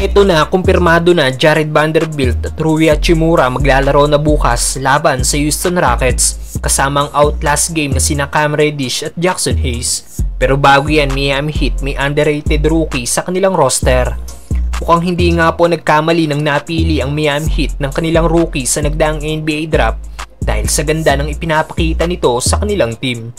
Ito na, kumpirmado na Jarred Vanderbilt at Rui Hachimura maglalaro na bukas laban sa Houston Rockets kasama ang outlast game na sina Cam Reddish at Jackson Hayes. Pero bago yan, Miami Heat may underrated rookie sa kanilang roster. Mukhang hindi nga po nagkamali nang napili ang Miami Heat ng kanilang rookie sa nagdaang NBA draft dahil sa ganda ng ipinapakita nito sa kanilang team.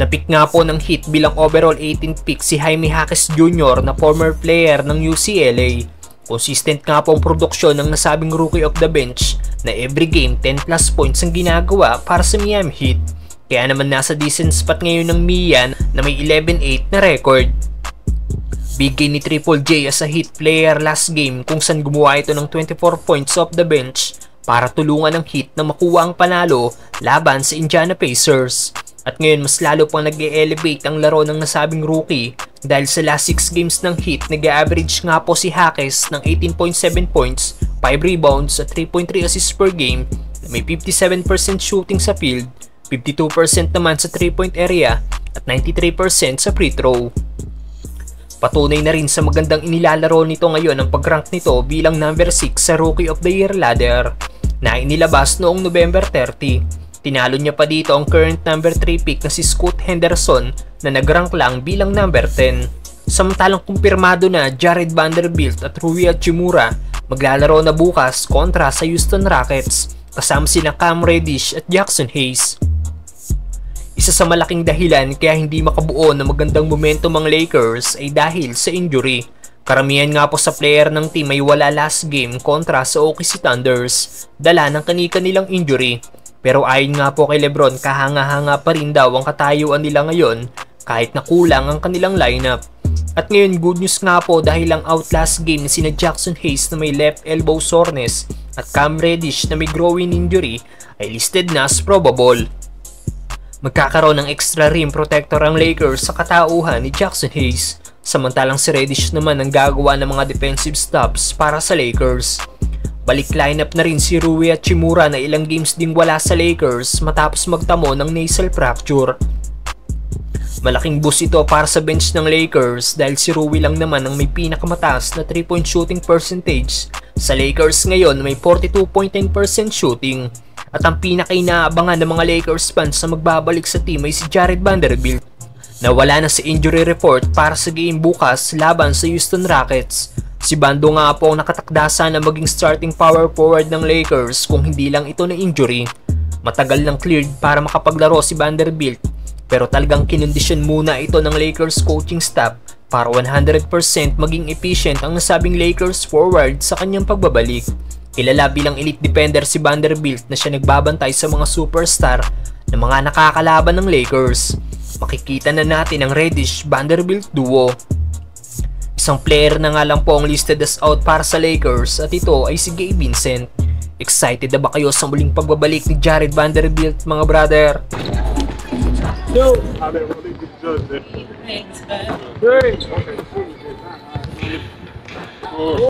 Napick nga po ng Heat bilang overall 18th pick si Jaime Jaquez Jr. na former player ng UCLA. Consistent nga po ang produksyon ng nasabing rookie of the bench na every game 10 plus points ang ginagawa para sa Miami Heat. Kaya naman nasa decent spot ngayon ng Mian na may 11-8 na record. Big game ni Triple J as a Heat player last game kung saan gumawa ito ng 24 points off the bench para tulungan ng Heat na makuha ang panalo laban sa Indiana Pacers. At ngayon mas lalo pang nag-e-elevate ang laro ng nasabing rookie dahil sa last 6 games ng Heat nag-average nga po si Jaquez ng 18.7 points, 5 rebounds at 3.3 assists per game na may 57% shooting sa field, 52% naman sa 3-point area at 93% sa free throw. Patunay na rin sa magandang inilalaro nito ngayon ang pag-rank nito bilang number 6 sa Rookie of the Year ladder na inilabas noong November 30. Tinalo niya pa dito ang current number 3 pick na si Scoot Henderson na nag-rank lang bilang number 10. Samantalang kumpirmado na Jarred Vanderbilt at Rui Hachimura maglalaro na bukas kontra sa Houston Rockets kasama sina Cam Reddish at Jackson Hayes. Isa sa malaking dahilan kaya hindi makabuo ng magandang momentum ang Lakers ay dahil sa injury. Karamihan nga po sa player ng team ay wala last game kontra sa OKC Thunders, dala ng kani-kanilang injury. Pero ayon nga po kay Lebron, kahanga-hanga pa rin daw ang katayuan nila ngayon kahit na kulang ang kanilang lineup. At ngayon good news nga po dahil ang outlast game na sina Jackson Hayes na may left elbow soreness at Cam Reddish na may growing injury ay listed na as probable. Magkakaroon ng extra rim protector ang Lakers sa katauhan ni Jackson Hayes, samantalang si Reddish naman ang gagawa ng mga defensive stops para sa Lakers. Balik lineup na rin si Rui Hachimura na ilang games ding wala sa Lakers matapos magtamo ng nasal fracture. Malaking boost ito para sa bench ng Lakers dahil si Rui lang naman ang may pinakamataas na 3-point shooting percentage sa Lakers ngayon, may 42.9% shooting. At ang pinaka-inaabangan ng mga Lakers fans na magbabalik sa team ay si Jarred Vanderbilt na wala na sa injury report para sa game bukas laban sa Houston Rockets. Si Bando nga po ang nakatakdasa na maging starting power forward ng Lakers kung hindi lang ito na injury. Matagal nang cleared para makapaglaro si Vanderbilt pero talagang kinondisyon muna ito ng Lakers coaching staff para 100% maging efficient ang nasabing Lakers forward sa kanyang pagbabalik. Kilala bilang elite defender si Vanderbilt na siya nagbabantay sa mga superstar na mga nakakalaban ng Lakers. Makikita na natin ang Reddish-Vanderbilt duo. Isang player na nga lang po ang listed as out para sa Lakers at ito ay si Gabe Vincent. Excited na ba kayo sa muling pagbabalik ni Jarred Vanderbilt, mga brother? Yo, I didn't really good judge that. Thanks, man. Great. Okay.